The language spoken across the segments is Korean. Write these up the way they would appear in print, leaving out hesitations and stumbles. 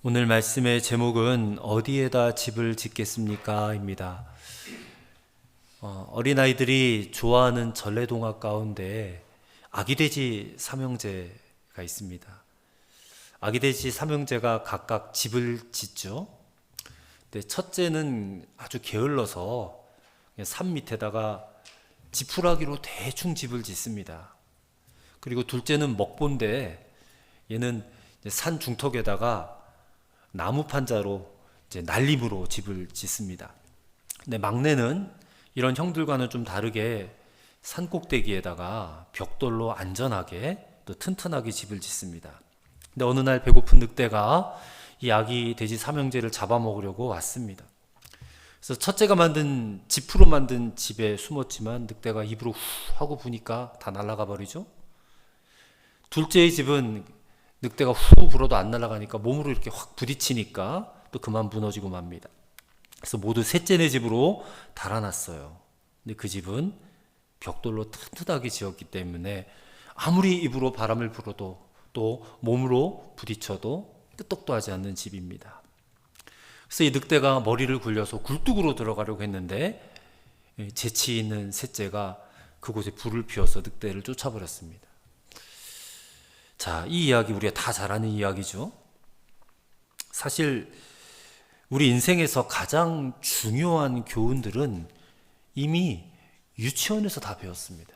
오늘 말씀의 제목은 어디에다 집을 짓겠습니까? 입니다. 어린아이들이 좋아하는 전래동화 가운데 아기돼지 삼형제가 있습니다. 아기돼지 삼형제가 각각 집을 짓죠. 근데 첫째는 아주 게을러서 산 밑에다가 지푸라기로 대충 집을 짓습니다. 그리고 둘째는 먹본데 얘는 산 중턱에다가 나무 판자로 이제 날림으로 집을 짓습니다. 근데 막내는 이런 형들과는 좀 다르게 산 꼭대기에다가 벽돌로 안전하게 또 튼튼하게 집을 짓습니다. 근데 어느 날 배고픈 늑대가 이 아기 돼지 삼형제를 잡아먹으려고 왔습니다. 그래서 첫째가 만든 지프로 만든 집에 숨었지만 늑대가 입으로 후 하고 부니까 다 날아가 버리죠. 둘째의 집은 늑대가 후 불어도 안 날아가니까 몸으로 이렇게 확 부딪히니까 또 그만 무너지고 맙니다. 그래서 모두 셋째네 집으로 달아났어요. 근데 그 집은 벽돌로 튼튼하게 지었기 때문에 아무리 입으로 바람을 불어도 또 몸으로 부딪혀도 끄떡도 하지 않는 집입니다. 그래서 이 늑대가 머리를 굴려서 굴뚝으로 들어가려고 했는데 재치 있는 셋째가 그곳에 불을 피워서 늑대를 쫓아버렸습니다. 자, 이 이야기 우리가 다 잘 아는 이야기죠. 사실 우리 인생에서 가장 중요한 교훈들은 이미 유치원에서 다 배웠습니다.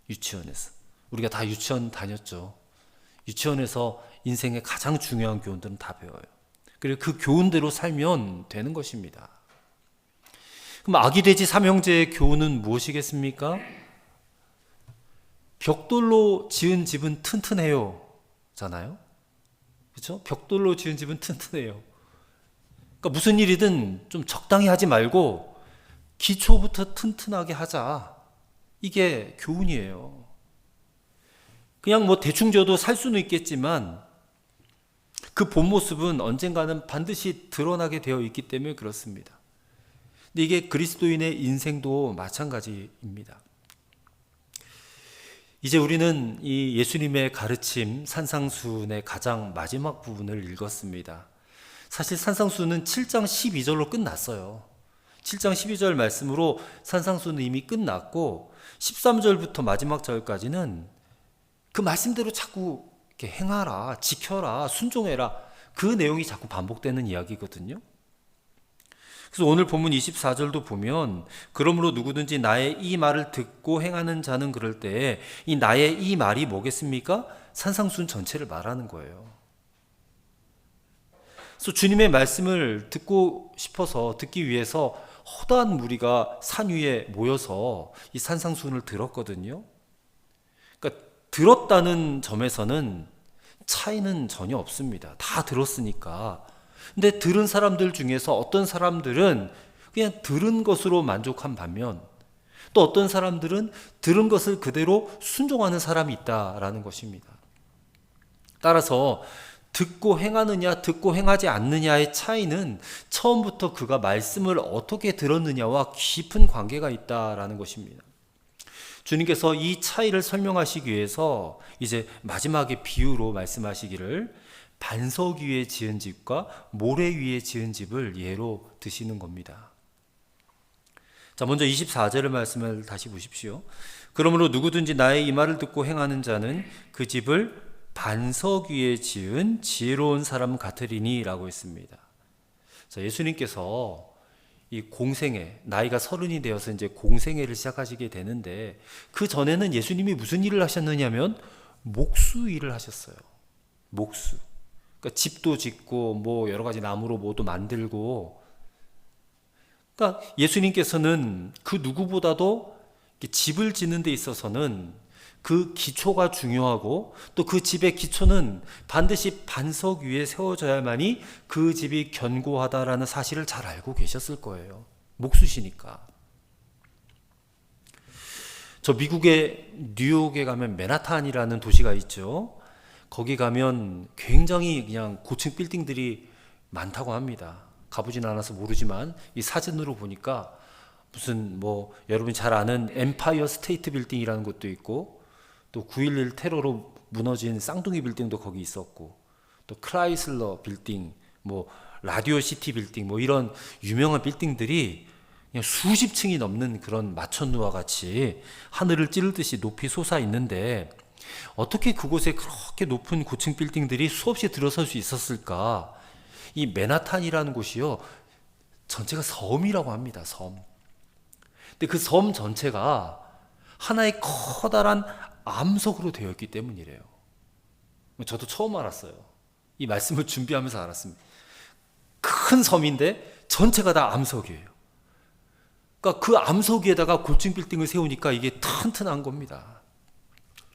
유치원에서. 우리가 다 유치원 다녔죠. 유치원에서 인생의 가장 중요한 교훈들은 다 배워요. 그리고 그 교훈대로 살면 되는 것입니다. 그럼 아기돼지 삼형제의 교훈은 무엇이겠습니까? 벽돌로 지은 집은 튼튼해요. 잖아요. 그렇죠? 벽돌로 지은 집은 튼튼해요. 그러니까 무슨 일이든 좀 적당히 하지 말고 기초부터 튼튼하게 하자. 이게 교훈이에요. 그냥 뭐 대충 져도 살 수는 있겠지만 그 본 모습은 언젠가는 반드시 드러나게 되어 있기 때문에 그렇습니다. 근데 이게 그리스도인의 인생도 마찬가지입니다. 이제 우리는 이 예수님의 가르침 산상수훈의 가장 마지막 부분을 읽었습니다. 사실 산상수훈은 7장 12절로 끝났어요. 7장 12절 말씀으로 산상수훈은 이미 끝났고 13절부터 마지막 절까지는 그 말씀대로 자꾸 이렇게 행하라, 지켜라, 순종해라 그 내용이 자꾸 반복되는 이야기거든요. 그래서 오늘 본문 24절도 보면 그러므로 누구든지 나의 이 말을 듣고 행하는 자는 그럴 때에 이 나의 이 말이 뭐겠습니까? 산상수훈 전체를 말하는 거예요. 그래서 주님의 말씀을 듣고 싶어서 듣기 위해서 허다한 무리가 산 위에 모여서 이 산상수훈을 들었거든요. 그러니까 들었다는 점에서는 차이는 전혀 없습니다. 다 들었으니까. 근데 들은 사람들 중에서 어떤 사람들은 그냥 들은 것으로 만족한 반면 또 어떤 사람들은 들은 것을 그대로 순종하는 사람이 있다라는 것입니다. 따라서 듣고 행하느냐 듣고 행하지 않느냐의 차이는 처음부터 그가 말씀을 어떻게 들었느냐와 깊은 관계가 있다라는 것입니다. 주님께서 이 차이를 설명하시기 위해서 이제 마지막에 비유로 말씀하시기를 반석 위에 지은 집과 모래 위에 지은 집을 예로 드시는 겁니다. 자, 먼저 24절의 말씀을 다시 보십시오. 그러므로 누구든지 나의 이 말을 듣고 행하는 자는 그 집을 반석 위에 지은 지혜로운 사람 같으리니 라고 했습니다. 자, 예수님께서 이 공생애, 나이가 30이 되어서 이제 공생애를 시작하시게 되는데 그 전에는 예수님이 무슨 일을 하셨느냐면 목수 일을 하셨어요. 목수. 그러니까 집도 짓고 뭐 여러 가지 나무로 뭐도 만들고, 그러니까 예수님께서는 그 누구보다도 집을 짓는 데 있어서는 그 기초가 중요하고 또 그 집의 기초는 반드시 반석 위에 세워져야만이 그 집이 견고하다라는 사실을 잘 알고 계셨을 거예요. 목수시니까. 저 미국의 뉴욕에 가면 맨하탄이라는 도시가 있죠. 거기 가면 굉장히 그냥 고층 빌딩들이 많다고 합니다. 가보진 않아서 모르지만 이 사진으로 보니까 무슨 뭐 여러분이 잘 아는 엠파이어 스테이트 빌딩이라는 것도 있고 또 9.11 테러로 무너진 쌍둥이 빌딩도 거기 있었고 또 크라이슬러 빌딩, 뭐 라디오 시티 빌딩, 뭐 이런 유명한 빌딩들이 그냥 수십 층이 넘는 그런 마천루와 같이 하늘을 찌르듯이 높이 솟아 있는데 어떻게 그곳에 그렇게 높은 고층 빌딩들이 수없이 들어설 수 있었을까? 이 맨하탄이라는 곳이요, 전체가 섬이라고 합니다. 섬. 근데 그 섬 전체가 하나의 커다란 암석으로 되어 있기 때문이래요. 저도 처음 알았어요. 이 말씀을 준비하면서 알았습니다. 큰 섬인데 전체가 다 암석이에요. 그러니까 그 암석 위에다가 고층 빌딩을 세우니까 이게 튼튼한 겁니다.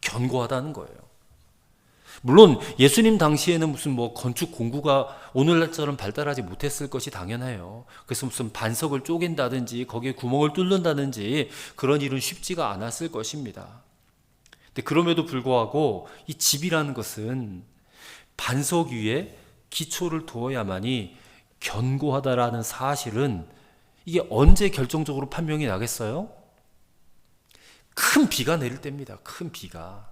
견고하다는 거예요. 물론 예수님 당시에는 무슨 뭐 건축 공구가 오늘날처럼 발달하지 못했을 것이 당연해요. 그래서 무슨 반석을 쪼갠다든지 거기에 구멍을 뚫는다든지 그런 일은 쉽지가 않았을 것입니다. 근데 그럼에도 불구하고 이 집이라는 것은 반석 위에 기초를 두어야만이 견고하다라는 사실은 이게 언제 결정적으로 판명이 나겠어요? 큰 비가 내릴 때입니다. 큰 비가.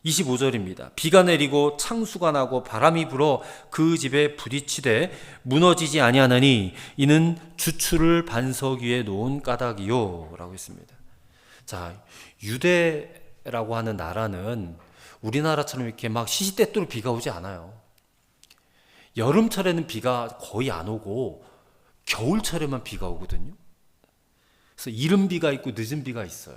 25절입니다. 비가 내리고 창수가 나고 바람이 불어 그 집에 부딪히되 무너지지 아니하나니 이는 주추를 반석 위에 놓은 까닭이요 라고 했습니다. 자, 유대라고 하는 나라는 우리나라처럼 이렇게 막 시시때때로 비가 오지 않아요. 여름철에는 비가 거의 안 오고 겨울철에만 비가 오거든요. 그래서 이른 비가 있고 늦은 비가 있어요.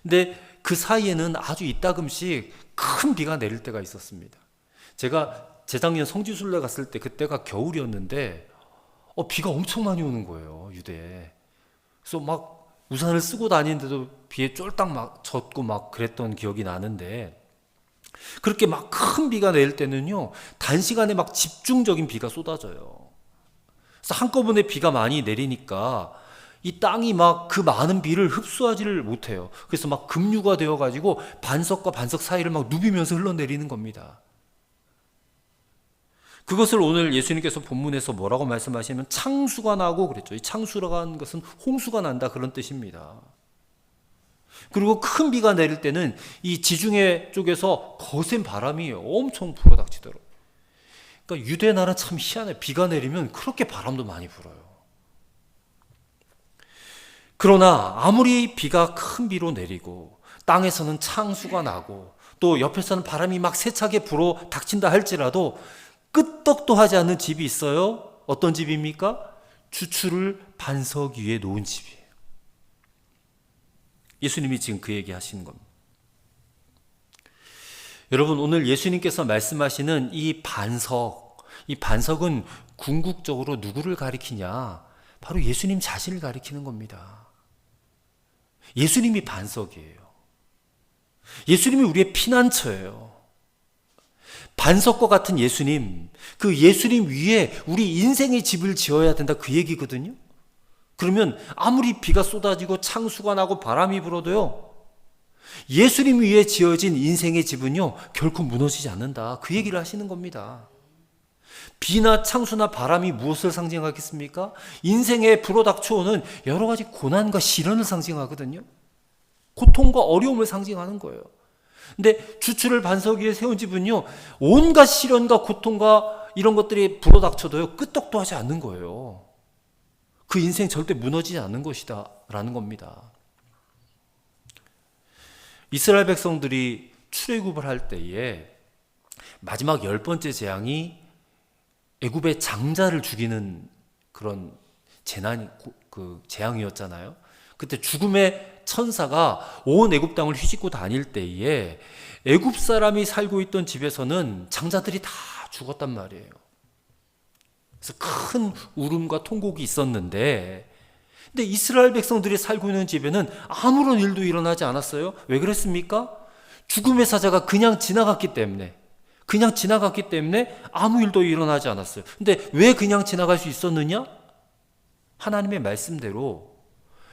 근데 그 사이에는 아주 이따금씩 큰 비가 내릴 때가 있었습니다. 제가 재작년 성지순례 갔을 때 그때가 겨울이었는데 비가 엄청 많이 오는 거예요, 유대에. 그래서 막 우산을 쓰고 다니는데도 비에 쫄딱 막 젖고 막 그랬던 기억이 나는데, 그렇게 막 큰 비가 내릴 때는요, 단시간에 막 집중적인 비가 쏟아져요. 그래서 한꺼번에 비가 많이 내리니까 이 땅이 막 그 많은 비를 흡수하지를 못해요. 그래서 막 급류가 되어가지고 반석과 반석 사이를 막 누비면서 흘러내리는 겁니다. 그것을 오늘 예수님께서 본문에서 뭐라고 말씀하시냐면 창수가 나고 그랬죠. 이 창수라고 하는 것은 홍수가 난다 그런 뜻입니다. 그리고 큰 비가 내릴 때는 이 지중해 쪽에서 거센 바람이 엄청 불어닥치더라고요. 그러니까 유대 나라는 참 희한해. 비가 내리면 그렇게 바람도 많이 불어요. 그러나 아무리 비가 큰 비로 내리고 땅에서는 창수가 나고 또 옆에서는 바람이 막 세차게 불어 닥친다 할지라도 끄떡도 하지 않는 집이 있어요. 어떤 집입니까? 주추를 반석 위에 놓은 집이에요. 예수님이 지금 그 얘기 하시는 겁니다. 여러분, 오늘 예수님께서 말씀하시는 이 반석은 궁극적으로 누구를 가리키냐? 바로 예수님 자신을 가리키는 겁니다. 예수님이 반석이에요. 예수님이 우리의 피난처예요. 반석과 같은 예수님, 그 예수님 위에 우리 인생의 집을 지어야 된다 그 얘기거든요. 그러면 아무리 비가 쏟아지고 창수가 나고 바람이 불어도요, 예수님 위에 지어진 인생의 집은요 결코 무너지지 않는다 그 얘기를 하시는 겁니다. 비나 창수나 바람이 무엇을 상징하겠습니까? 인생에 불어닥쳐오는 여러 가지 고난과 시련을 상징하거든요. 고통과 어려움을 상징하는 거예요. 근데 주추를 반석 위에 세운 집은요, 온갖 시련과 고통과 이런 것들이 불어닥쳐도요 끄떡도 하지 않는 거예요. 그 인생 절대 무너지지 않는 것이다 라는 겁니다. 이스라엘 백성들이 출애굽을 할 때에 마지막 10번째 재앙이 애굽의 장자를 죽이는 그런 재앙이었잖아요. 그때 죽음의 천사가 온 애굽 땅을 휘짓고 다닐 때에 애굽 사람이 살고 있던 집에서는 장자들이 다 죽었단 말이에요. 그래서 큰 울음과 통곡이 있었는데, 근데 이스라엘 백성들이 살고 있는 집에는 아무런 일도 일어나지 않았어요. 왜 그랬습니까? 죽음의 사자가 그냥 지나갔기 때문에 아무 일도 일어나지 않았어요. 근데 왜 그냥 지나갈 수 있었느냐? 하나님의 말씀대로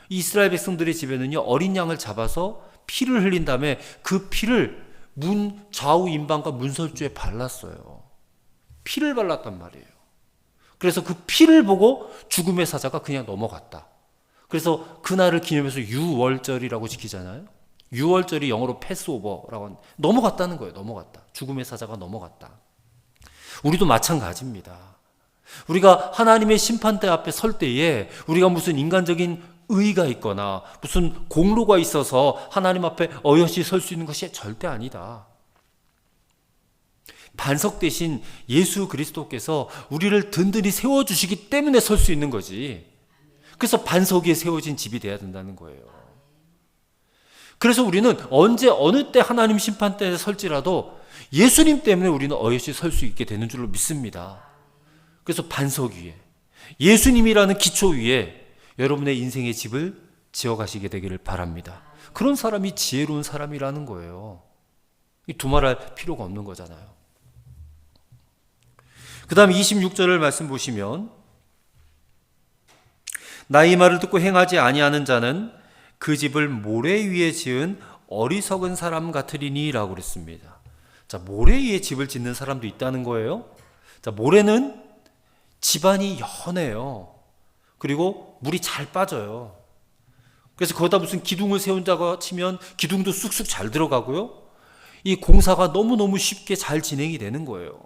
이스라엘 백성들의 집에는요, 어린 양을 잡아서 피를 흘린 다음에 그 피를 문 좌우 임방과 문설주에 발랐어요. 피를 발랐단 말이에요. 그래서 그 피를 보고 죽음의 사자가 그냥 넘어갔다. 그래서 그날을 기념해서 유월절이라고 지키잖아요. 유월절이 영어로 패스오버라고 하는, 넘어갔다는 거예요. 넘어갔다. 죽음의 사자가 넘어갔다. 우리도 마찬가지입니다. 우리가 하나님의 심판대 앞에 설 때에 우리가 무슨 인간적인 의의가 있거나 무슨 공로가 있어서 하나님 앞에 어여시 설 수 있는 것이 절대 아니다. 반석 대신 예수 그리스도께서 우리를 든든히 세워주시기 때문에 설 수 있는 거지. 그래서 반석 위에 세워진 집이 돼야 된다는 거예요. 그래서 우리는 언제 어느 때 하나님 심판대에 설지라도 예수님 때문에 우리는 어여시 설 수 있게 되는 줄로 믿습니다. 그래서 반석 위에 예수님이라는 기초 위에 여러분의 인생의 집을 지어가시게 되기를 바랍니다. 그런 사람이 지혜로운 사람이라는 거예요. 두말할 필요가 없는 거잖아요. 그 다음 26절을 말씀 보시면 나 이 말을 듣고 행하지 아니하는 자는 그 집을 모래 위에 지은 어리석은 사람 같으리니 라고 그랬습니다. 자, 모래 위에 집을 짓는 사람도 있다는 거예요. 자, 모래는 집안이 연해요. 그리고 물이 잘 빠져요. 그래서 거기다 무슨 기둥을 세운다고 치면 기둥도 쑥쑥 잘 들어가고요. 이 공사가 너무너무 쉽게 잘 진행이 되는 거예요.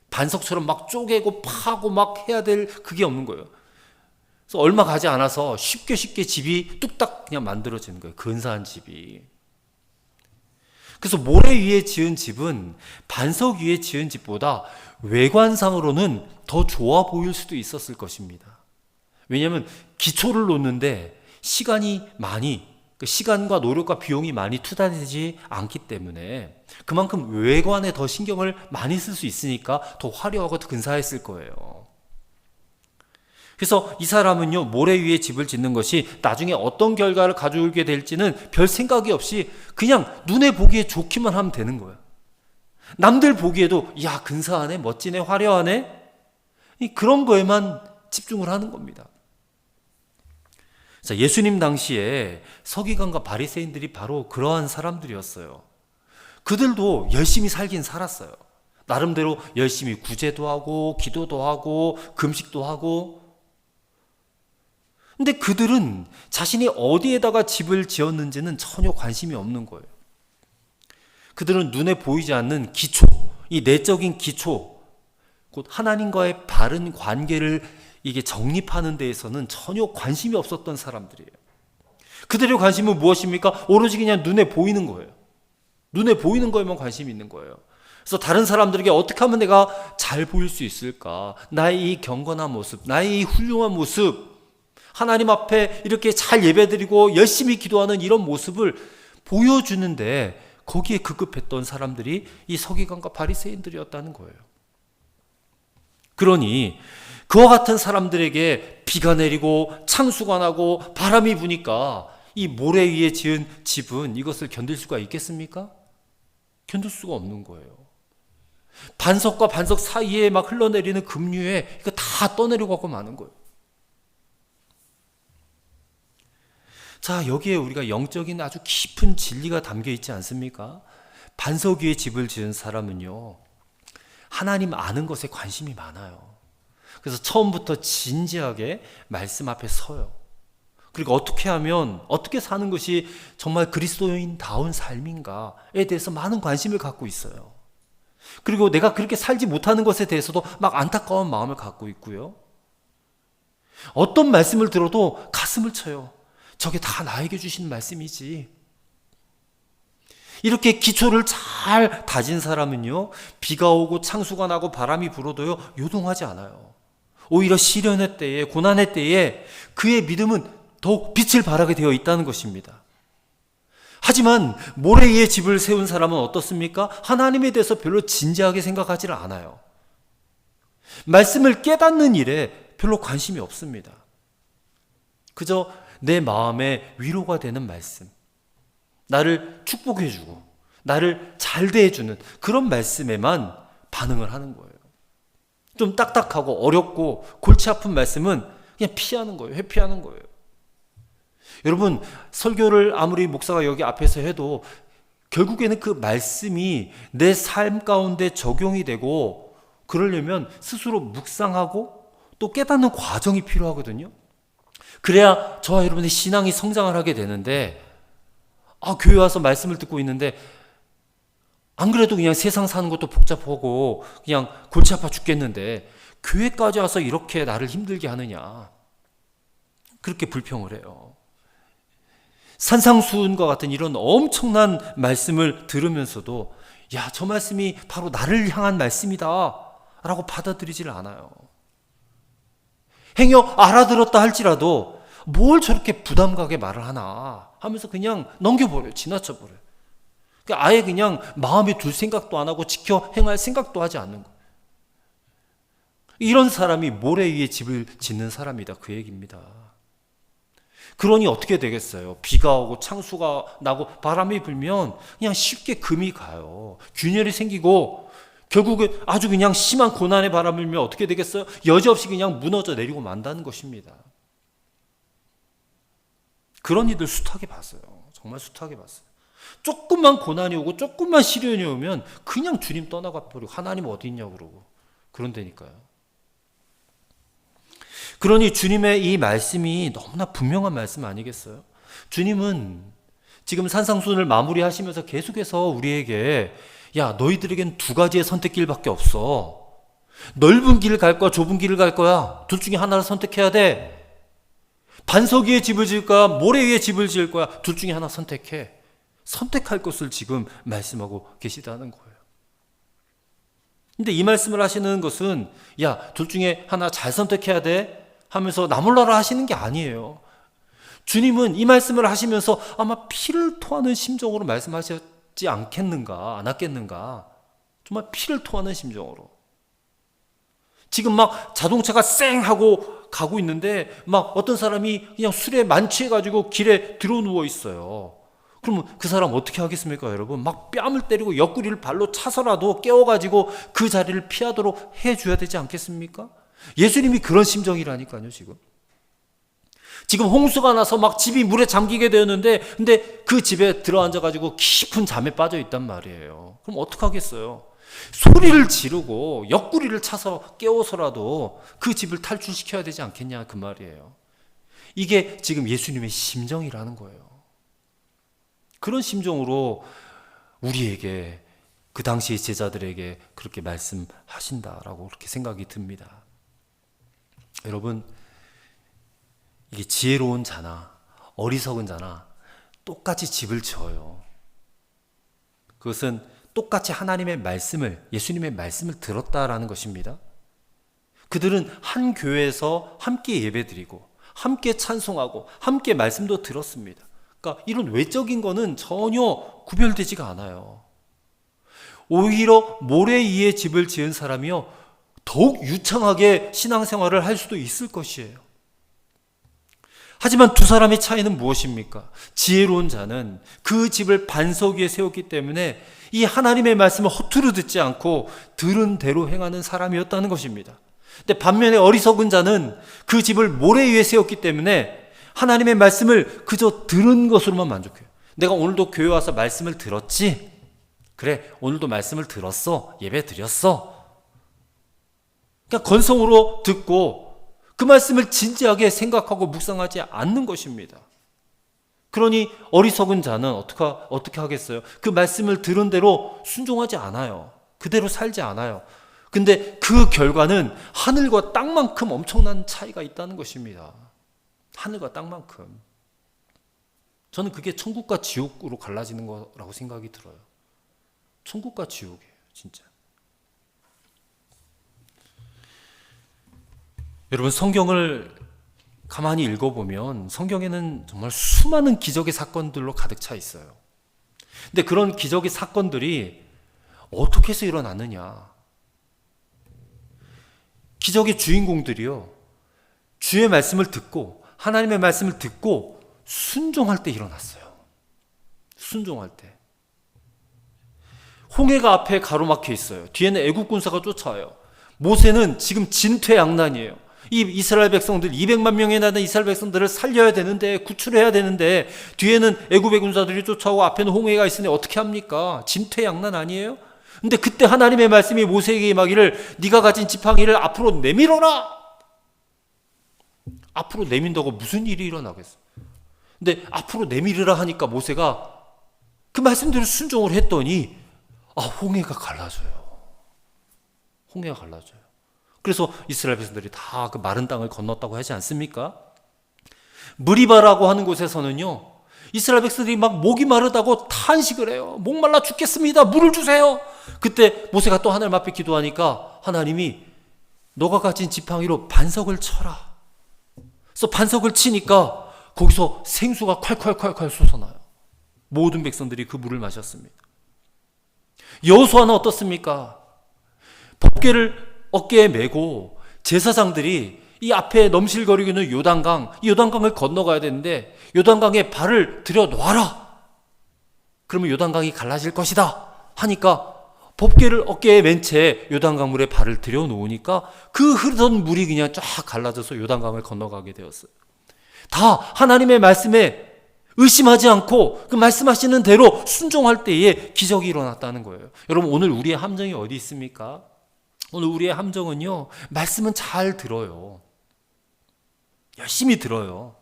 반석처럼 막 쪼개고 파고 막 해야 될 그게 없는 거예요. 그래서 얼마 가지 않아서 쉽게 집이 뚝딱 그냥 만들어지는 거예요. 근사한 집이. 그래서 모래 위에 지은 집은 반석 위에 지은 집보다 외관상으로는 더 좋아 보일 수도 있었을 것입니다. 왜냐하면 기초를 놓는데 시간과 노력과 비용이 많이 투자되지 않기 때문에 그만큼 외관에 더 신경을 많이 쓸 수 있으니까 더 화려하고 더 근사했을 거예요. 그래서 이 사람은요, 모래 위에 집을 짓는 것이 나중에 어떤 결과를 가져오게 될지는 별 생각이 없이 그냥 눈에 보기에 좋기만 하면 되는 거예요. 남들 보기에도 야, 근사하네, 멋지네, 화려하네, 그런 거에만 집중을 하는 겁니다. 자, 예수님 당시에 서기관과 바리새인들이 바로 그러한 사람들이었어요. 그들도 열심히 살긴 살았어요. 나름대로 열심히 구제도 하고 기도도 하고 금식도 하고. 근데 그들은 자신이 어디에다가 집을 지었는지는 전혀 관심이 없는 거예요. 그들은 눈에 보이지 않는 기초, 이 내적인 기초, 곧 하나님과의 바른 관계를 이게 정립하는 데에서는 전혀 관심이 없었던 사람들이에요. 그들의 관심은 무엇입니까? 오로지 그냥 눈에 보이는 거예요. 눈에 보이는 거에만 관심이 있는 거예요. 그래서 다른 사람들에게 어떻게 하면 내가 잘 보일 수 있을까? 나의 이 경건한 모습, 나의 이 훌륭한 모습, 하나님 앞에 이렇게 잘 예배드리고 열심히 기도하는 이런 모습을 보여주는데 거기에 급급했던 사람들이 이 서기관과 바리새인들이었다는 거예요. 그러니 그와 같은 사람들에게 비가 내리고 창수가 나고 바람이 부니까 이 모래 위에 지은 집은 이것을 견딜 수가 있겠습니까? 견딜 수가 없는 거예요. 반석과 반석 사이에 막 흘러내리는 급류에 이거 다 떠내려가고 마는 거예요. 자, 여기에 우리가 영적인 아주 깊은 진리가 담겨 있지 않습니까? 반석 위에 집을 지은 사람은요, 하나님 아는 것에 관심이 많아요. 그래서 처음부터 진지하게 말씀 앞에 서요. 그리고 어떻게 하면, 어떻게 사는 것이 정말 그리스도인다운 삶인가에 대해서 많은 관심을 갖고 있어요. 그리고 내가 그렇게 살지 못하는 것에 대해서도 막 안타까운 마음을 갖고 있고요. 어떤 말씀을 들어도 가슴을 쳐요. 저게 다 나에게 주신 말씀이지. 이렇게 기초를 잘 다진 사람은요, 비가 오고 창수가 나고 바람이 불어도요, 요동하지 않아요. 오히려 시련의 때에, 고난의 때에 그의 믿음은 더욱 빛을 발하게 되어 있다는 것입니다. 하지만 모래 위에 집을 세운 사람은 어떻습니까? 하나님에 대해서 별로 진지하게 생각하지를 않아요. 말씀을 깨닫는 일에 별로 관심이 없습니다. 그저 내 마음에 위로가 되는 말씀, 나를 축복해주고 나를 잘 대해주는 그런 말씀에만 반응을 하는 거예요. 좀 딱딱하고 어렵고 골치 아픈 말씀은 그냥 피하는 거예요. 회피하는 거예요. 여러분, 설교를 아무리 목사가 여기 앞에서 해도 결국에는 그 말씀이 내 삶 가운데 적용이 되고, 그러려면 스스로 묵상하고 또 깨닫는 과정이 필요하거든요. 그래야 저와 여러분의 신앙이 성장을 하게 되는데, 교회 와서 말씀을 듣고 있는데 안 그래도 그냥 세상 사는 것도 복잡하고 그냥 골치 아파 죽겠는데 교회까지 와서 이렇게 나를 힘들게 하느냐. 그렇게 불평을 해요. 산상수훈과 같은 이런 엄청난 말씀을 들으면서도 야, 저 말씀이 바로 나를 향한 말씀이다 라고 받아들이질 않아요. 행여 알아들었다 할지라도 뭘 저렇게 부담가게 말을 하나 하면서 그냥 넘겨버려요. 지나쳐버려요. 그러니까 아예 그냥 마음에 둘 생각도 안 하고 지켜 행할 생각도 하지 않는 거예요. 이런 사람이 모래 위에 집을 짓는 사람이다, 그 얘기입니다. 그러니 어떻게 되겠어요? 비가 오고 창수가 나고 바람이 불면 그냥 쉽게 금이 가요. 균열이 생기고 결국은 아주 그냥 심한 고난의 바람이 불면 어떻게 되겠어요? 여지없이 그냥 무너져 내리고 만다는 것입니다. 그런 이들 숱하게 봤어요. 정말 숱하게 봤어요. 조금만 고난이 오고 조금만 시련이 오면 그냥 주님 떠나가 버리고 하나님 어디 있냐고 그러고 그런다니까요. 그러니 주님의 이 말씀이 너무나 분명한 말씀 아니겠어요? 주님은 지금 산상수훈을 마무리하시면서 계속해서 우리에게 야, 너희들에겐 두 가지의 선택길밖에 없어. 넓은 길을 갈 거야, 좁은 길을 갈 거야. 둘 중에 하나를 선택해야 돼. 반석 위에 집을 지을 거야, 모래 위에 집을 지을 거야. 둘 중에 하나 선택해. 선택할 것을 지금 말씀하고 계시다는 거예요. 근데 이 말씀을 하시는 것은 야, 둘 중에 하나 잘 선택해야 돼 하면서 나 몰라라 하시는 게 아니에요. 주님은 이 말씀을 하시면서 아마 피를 토하는 심정으로 말씀하셨지 않겠는가, 않았겠는가. 정말 피를 토하는 심정으로. 지금 막 자동차가 쌩 하고 가고 있는데 막 어떤 사람이 그냥 술에 만취해가지고 길에 들어누워 있어요. 그러면 그 사람 어떻게 하겠습니까, 여러분? 막 뺨을 때리고 옆구리를 발로 차서라도 깨워가지고 그 자리를 피하도록 해줘야 되지 않겠습니까? 예수님이 그런 심정이라니까요, 지금. 지금 홍수가 나서 막 집이 물에 잠기게 되었는데, 근데 그 집에 들어앉아가지고 깊은 잠에 빠져 있단 말이에요. 그럼 어떡하겠어요? 소리를 지르고 옆구리를 차서 깨워서라도 그 집을 탈출시켜야 되지 않겠냐, 그 말이에요. 이게 지금 예수님의 심정이라는 거예요. 그런 심정으로 우리에게, 그 당시 제자들에게 그렇게 말씀하신다라고 그렇게 생각이 듭니다. 여러분, 이게 지혜로운 자나 어리석은 자나 똑같이 집을 지어요. 그것은 똑같이 하나님의 말씀을, 예수님의 말씀을 들었다라는 것입니다. 그들은 한 교회에서 함께 예배드리고 함께 찬송하고 함께 말씀도 들었습니다. 그러니까 이런 외적인 거는 전혀 구별되지가 않아요. 오히려 모래 위에 집을 지은 사람이요, 더욱 유창하게 신앙생활을 할 수도 있을 것이에요. 하지만 두 사람의 차이는 무엇입니까? 지혜로운 자는 그 집을 반석 위에 세웠기 때문에 이 하나님의 말씀을 허투루 듣지 않고 들은 대로 행하는 사람이었다는 것입니다. 근데 반면에 어리석은 자는 그 집을 모래 위에 세웠기 때문에 하나님의 말씀을 그저 들은 것으로만 만족해요. 내가 오늘도 교회 와서 말씀을 들었지? 그래, 오늘도 말씀을 들었어. 예배 드렸어. 그러니까 건성으로 듣고 그 말씀을 진지하게 생각하고 묵상하지 않는 것입니다. 그러니 어리석은 자는 어떻게 하겠어요? 그 말씀을 들은 대로 순종하지 않아요. 그대로 살지 않아요. 근데 그 결과는 하늘과 땅만큼 엄청난 차이가 있다는 것입니다. 하늘과 땅만큼. 저는 그게 천국과 지옥으로 갈라지는 거라고 생각이 들어요. 천국과 지옥이에요, 진짜. 여러분, 성경을 가만히 읽어보면 성경에는 정말 수많은 기적의 사건들로 가득 차 있어요. 근데 그런 기적의 사건들이 어떻게 해서 일어났느냐? 기적의 주인공들이요, 주의 말씀을 듣고 하나님의 말씀을 듣고 순종할 때 일어났어요. 순종할 때. 홍해가 앞에 가로막혀 있어요. 뒤에는 애국 군사가 쫓아와요. 모세는 지금 진퇴양난이에요. 이 이스라엘 백성들, 200만 명에 나는 이스라엘 백성들을 살려야 되는데, 구출해야 되는데, 뒤에는 애굽의 군사들이 쫓아오고 앞에는 홍해가 있으니 어떻게 합니까? 진퇴양난 아니에요? 근데 그때 하나님의 말씀이 모세에게 임하기를 네가 가진 지팡이를 앞으로 내밀어라. 앞으로 내민다고 무슨 일이 일어나겠어? 근데 앞으로 내밀으라 하니까 모세가 그 말씀대로 순종을 했더니 홍해가 갈라져요. 홍해가 갈라져요. 그래서 이스라엘 백성들이 다 그 마른 땅을 건넜다고 하지 않습니까? 무리바라고 하는 곳에서는요, 이스라엘 백성들이 막 목이 마르다고 탄식을 해요. 목말라 죽겠습니다. 물을 주세요. 그때 모세가 또 하나님 앞에 기도하니까 하나님이 너가 가진 지팡이로 반석을 쳐라. 그래서 반석을 치니까 거기서 생수가 콸콸콸콸 솟아나요. 모든 백성들이 그 물을 마셨습니다. 여호수아는 어떻습니까? 법궤를 어깨에 메고 제사장들이 이 앞에 넘실거리고 있는 요단강, 이 요단강을 건너가야 되는데 요단강에 발을 들여놓아라. 그러면 요단강이 갈라질 것이다 하니까 법궤를 어깨에 맨 채 요단강 물에 발을 들여놓으니까 그 흐르던 물이 그냥 쫙 갈라져서 요단강을 건너가게 되었어요. 다 하나님의 말씀에 의심하지 않고 그 말씀하시는 대로 순종할 때에 기적이 일어났다는 거예요. 여러분, 오늘 우리의 함정이 어디 있습니까? 오늘 우리의 함정은요, 말씀은 잘 들어요. 열심히 들어요.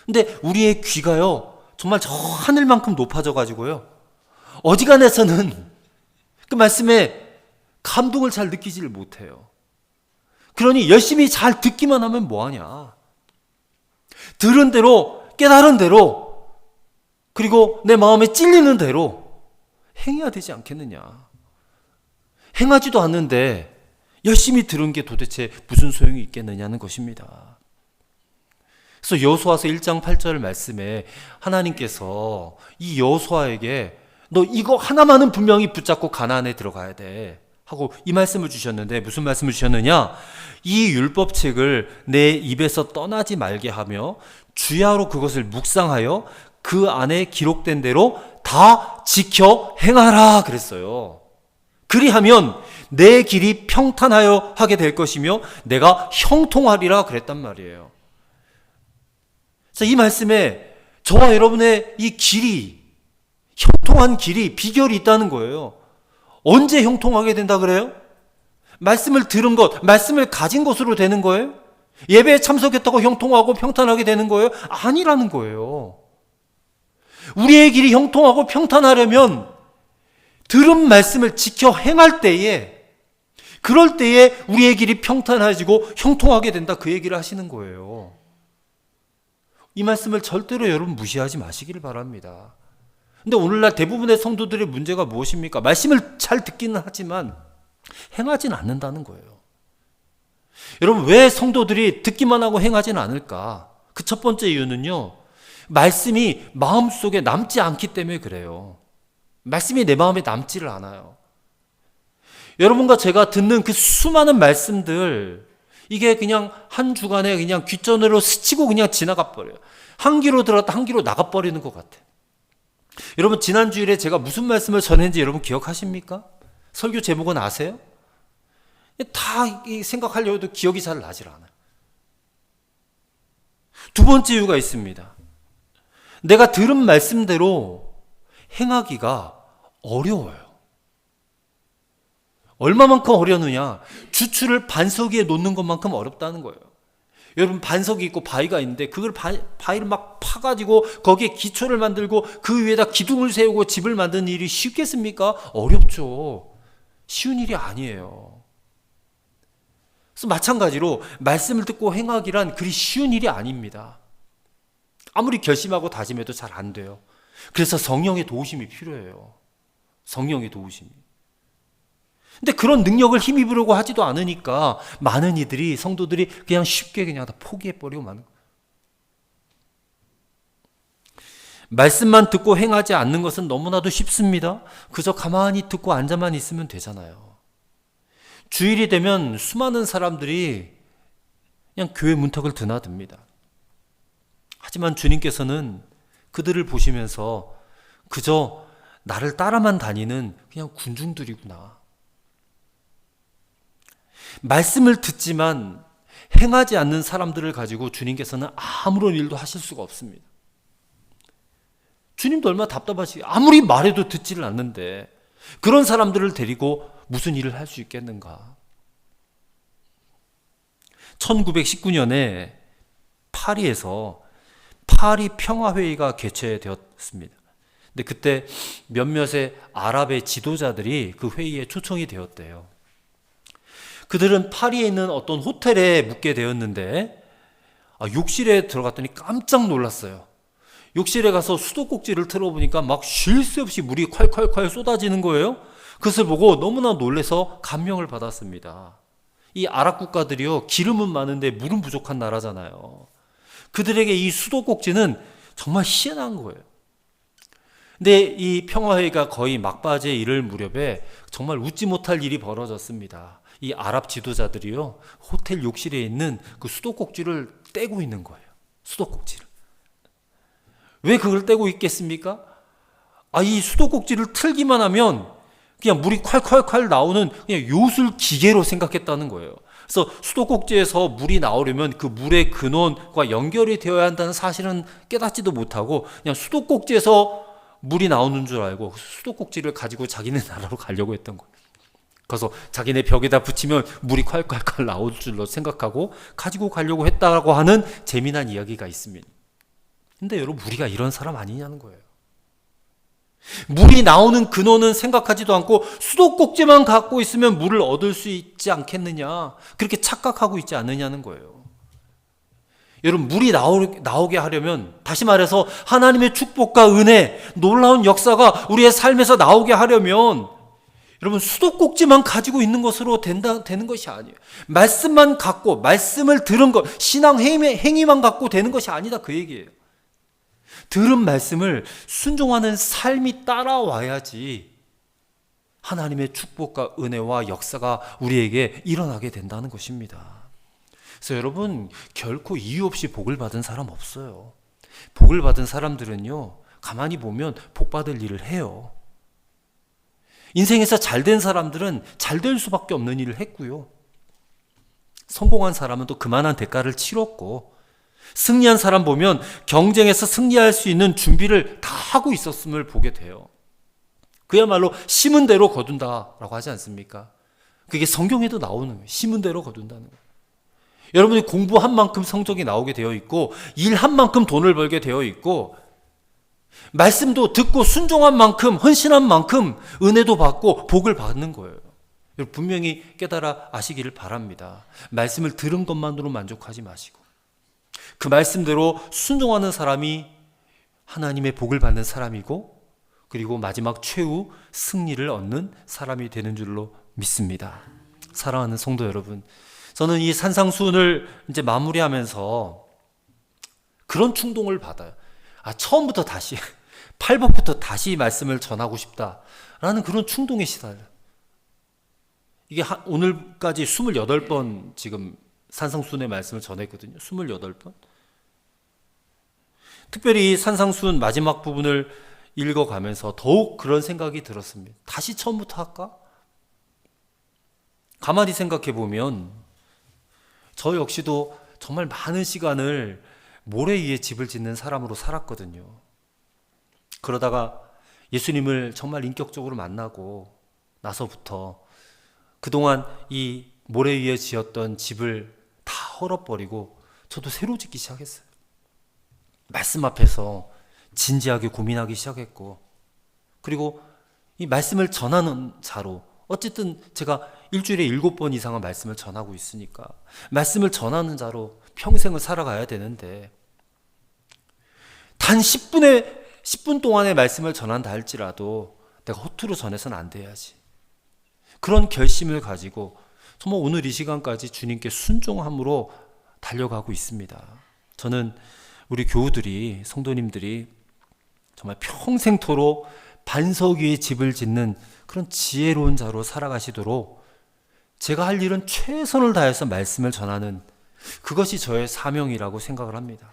근데 우리의 귀가요, 정말 저 하늘만큼 높아져 가지고요, 어지간해서는 그 말씀에 감동을 잘 느끼지를 못해요. 그러니 열심히 잘 듣기만 하면 뭐하냐? 들은 대로, 깨달은 대로, 그리고 내 마음에 찔리는 대로 행해야 되지 않겠느냐? 행하지도 않는데 열심히 들은 게 도대체 무슨 소용이 있겠느냐는 것입니다. 그래서 여호수아서 1장 8절 말씀에 하나님께서 이 여호수아에게 너 이거 하나만은 분명히 붙잡고 가나안에 들어가야 돼 하고 이 말씀을 주셨는데, 무슨 말씀을 주셨느냐? 이 율법책을 내 입에서 떠나지 말게 하며 주야로 그것을 묵상하여 그 안에 기록된 대로 다 지켜 행하라 그랬어요. 그리하면 내 길이 평탄하여 하게 될 것이며 내가 형통하리라 그랬단 말이에요. 그래서 이 말씀에 저와 여러분의 이 길이, 형통한 길이, 비결이 있다는 거예요. 언제 형통하게 된다 그래요? 말씀을 들은 것, 말씀을 가진 것으로 되는 거예요? 예배에 참석했다고 형통하고 평탄하게 되는 거예요? 아니라는 거예요. 우리의 길이 형통하고 평탄하려면 들은 말씀을 지켜 행할 때에, 그럴 때에 우리의 길이 평탄해지고 형통하게 된다, 그 얘기를 하시는 거예요. 이 말씀을 절대로 여러분 무시하지 마시기를 바랍니다. 근데 오늘날 대부분의 성도들의 문제가 무엇입니까? 말씀을 잘 듣기는 하지만 행하진 않는다는 거예요. 여러분, 왜 성도들이 듣기만 하고 행하진 않을까? 그 첫 번째 이유는요, 말씀이 마음속에 남지 않기 때문에 그래요. 말씀이 내 마음에 남지를 않아요. 여러분과 제가 듣는 그 수많은 말씀들, 이게 그냥 한 주간에 그냥 귓전으로 스치고 그냥 지나가 버려요. 한 귀로 들었다 한 귀로 나가버리는 것 같아. 여러분, 지난 주일에 제가 무슨 말씀을 전했는지 여러분 기억하십니까? 설교 제목은 아세요? 다 생각하려고 해도 기억이 잘 나질 않아요. 두 번째 이유가 있습니다. 내가 들은 말씀대로 행하기가 어려워요. 얼마만큼 어려우냐? 주추를 반석 위에 놓는 것만큼 어렵다는 거예요. 여러분, 반석이 있고 바위가 있는데 그걸 바위를 막 파가지고 거기에 기초를 만들고 그 위에다 기둥을 세우고 집을 만드는 일이 쉽겠습니까? 어렵죠. 쉬운 일이 아니에요. 그래서 마찬가지로 말씀을 듣고 행하기란 그리 쉬운 일이 아닙니다. 아무리 결심하고 다짐해도 잘 안 돼요. 그래서 성령의 도우심이 필요해요. 성령의 도우심이. 근데 그런 능력을 힘입으려고 하지도 않으니까 많은 이들이, 성도들이 그냥 쉽게 그냥 다 포기해버리고 마는 거예요. 말씀만 듣고 행하지 않는 것은 너무나도 쉽습니다. 그저 가만히 듣고 앉아만 있으면 되잖아요. 주일이 되면 수많은 사람들이 그냥 교회 문턱을 드나듭니다. 하지만 주님께서는 그들을 보시면서 그저 나를 따라만 다니는 그냥 군중들이구나. 말씀을 듣지만 행하지 않는 사람들을 가지고 주님께서는 아무런 일도 하실 수가 없습니다. 주님도 얼마나 답답하시, 아무리 말해도 듣지를 않는데 그런 사람들을 데리고 무슨 일을 할 수 있겠는가? 1919년에 파리에서 파리 평화회의가 개최되었습니다. 근데 그때 몇몇의 아랍의 지도자들이 그 회의에 초청이 되었대요. 그들은 파리에 있는 어떤 호텔에 묵게 되었는데 욕실에 들어갔더니 깜짝 놀랐어요. 욕실에 가서 수도꼭지를 틀어보니까 막 쉴 새 없이 물이 콸콸콸 쏟아지는 거예요. 그것을 보고 너무나 놀라서 감명을 받았습니다. 이 아랍 국가들이요, 기름은 많은데 물은 부족한 나라잖아요. 그들에게 이 수도꼭지는 정말 희한한 거예요. 근데 이 평화회의가 거의 막바지에 이를 무렵에 정말 웃지 못할 일이 벌어졌습니다. 이 아랍 지도자들이요, 호텔 욕실에 있는 그 수도꼭지를 떼고 있는 거예요. 수도꼭지를. 왜 그걸 떼고 있겠습니까? 이 수도꼭지를 틀기만 하면 그냥 물이 콸콸콸 나오는 그냥 요술 기계로 생각했다는 거예요. 그래서 수도꼭지에서 물이 나오려면 그 물의 근원과 연결이 되어야 한다는 사실은 깨닫지도 못하고 그냥 수도꼭지에서 물이 나오는 줄 알고 수도꼭지를 가지고 자기네 나라로 가려고 했던 거예요. 그래서 자기네 벽에다 붙이면 물이 콸콸콸 나올 줄로 생각하고 가지고 가려고 했다고 하는 재미난 이야기가 있습니다. 근데 여러분, 우리가 이런 사람 아니냐는 거예요. 물이 나오는 근원은 생각하지도 않고 수도꼭지만 갖고 있으면 물을 얻을 수 있지 않겠느냐, 그렇게 착각하고 있지 않느냐는 거예요. 여러분, 물이 나오게 하려면, 다시 말해서 하나님의 축복과 은혜, 놀라운 역사가 우리의 삶에서 나오게 하려면 여러분, 수도꼭지만 가지고 있는 것으로 되는 것이 아니에요. 말씀만 갖고, 말씀을 들은 것, 신앙 행위만 갖고 되는 것이 아니다, 그 얘기예요. 들은 말씀을 순종하는 삶이 따라와야지 하나님의 축복과 은혜와 역사가 우리에게 일어나게 된다는 것입니다. 그래서 여러분, 결코 이유 없이 복을 받은 사람 없어요. 복을 받은 사람들은요, 가만히 보면 복 받을 일을 해요. 인생에서 잘된 사람들은 잘될 수밖에 없는 일을 했고요. 성공한 사람은 또 그만한 대가를 치렀고, 승리한 사람 보면 경쟁에서 승리할 수 있는 준비를 다 하고 있었음을 보게 돼요. 그야말로 심은 대로 거둔다라고 하지 않습니까? 그게 성경에도 나오는 거예요. 심은 대로 거둔다는 거예요. 여러분이 공부한 만큼 성적이 나오게 되어 있고, 일한 만큼 돈을 벌게 되어 있고, 말씀도 듣고 순종한 만큼, 헌신한 만큼 은혜도 받고 복을 받는 거예요. 분명히 깨달아 아시기를 바랍니다. 말씀을 들은 것만으로 만족하지 마시고 그 말씀대로 순종하는 사람이 하나님의 복을 받는 사람이고, 그리고 마지막 최후 승리를 얻는 사람이 되는 줄로 믿습니다. 사랑하는 성도 여러분, 저는 이 산상수훈을 이제 마무리하면서 그런 충동을 받아요. 처음부터 다시 8법부터 다시 말씀을 전하고 싶다라는 그런 충동에 시달려요. 이게 오늘까지 28번 지금 산상수훈의 말씀을 전했거든요. 28번. 특별히 이 산상수훈 마지막 부분을 읽어가면서 더욱 그런 생각이 들었습니다. 다시 처음부터 할까? 가만히 생각해 보면 저 역시도 정말 많은 시간을 모래 위에 집을 짓는 사람으로 살았거든요. 그러다가 예수님을 정말 인격적으로 만나고 나서부터 그동안 이 모래 위에 지었던 집을 다 헐어버리고 저도 새로 짓기 시작했어요. 말씀 앞에서 진지하게 고민하기 시작했고, 그리고 이 말씀을 전하는 자로, 어쨌든 제가 일주일에 7번 이상은 말씀을 전하고 있으니까 말씀을 전하는 자로 평생을 살아가야 되는데, 단 10분 동안의 말씀을 전한다 할지라도 내가 허투루 전해서는 안 돼야지, 그런 결심을 가지고 정말 오늘 이 시간까지 주님께 순종함으로 달려가고 있습니다. 저는 우리 교우들이, 성도님들이 정말 평생토록 반석 위에 집을 짓는 그런 지혜로운 자로 살아가시도록 제가 할 일은 최선을 다해서 말씀을 전하는, 그것이 저의 사명이라고 생각을 합니다.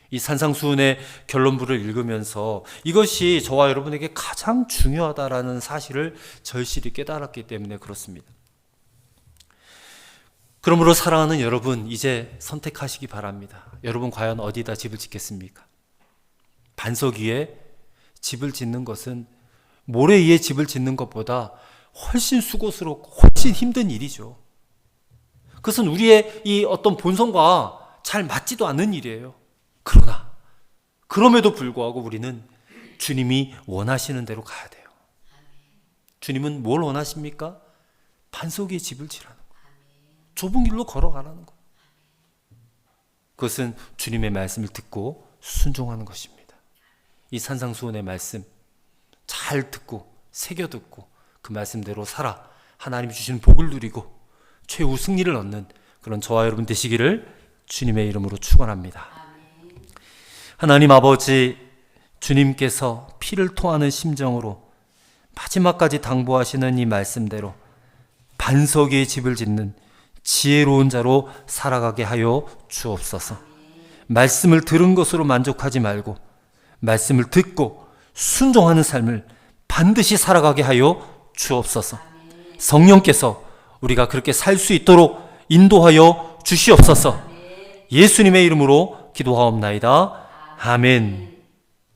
이 산상수훈의 결론부를 읽으면서 이것이 저와 여러분에게 가장 중요하다라는 사실을 절실히 깨달았기 때문에 그렇습니다. 그러므로 사랑하는 여러분, 이제 선택하시기 바랍니다. 여러분 과연 어디다 집을 짓겠습니까? 반석 위에 집을 짓는 것은 모래 위에 집을 짓는 것보다 훨씬 수고스럽고 훨씬 힘든 일이죠. 그것은 우리의 이 어떤 본성과 잘 맞지도 않는 일이에요. 그러나 그럼에도 불구하고 우리는 주님이 원하시는 대로 가야 돼요. 주님은 뭘 원하십니까? 반석의 집을 지라는 거예요. 좁은 길로 걸어가라는 거예요. 그것은 주님의 말씀을 듣고 순종하는 것입니다. 이 산상수훈의 말씀 잘 듣고 새겨 듣고 그 말씀대로 살아 하나님이 주시는 복을 누리고 최후 승리를 얻는 그런 저와 여러분 되시기를 주님의 이름으로 축원합니다. 하나님 아버지, 주님께서 피를 토하는 심정으로 마지막까지 당부하시는 이 말씀대로 반석의 집을 짓는 지혜로운 자로 살아가게 하여 주옵소서. 말씀을 들은 것으로 만족하지 말고 말씀을 듣고 순종하는 삶을 반드시 살아가게 하여 주옵소서. 성령께서 우리가 그렇게 살 수 있도록 인도하여 주시옵소서. 예수님의 이름으로 기도하옵나이다. 아멘.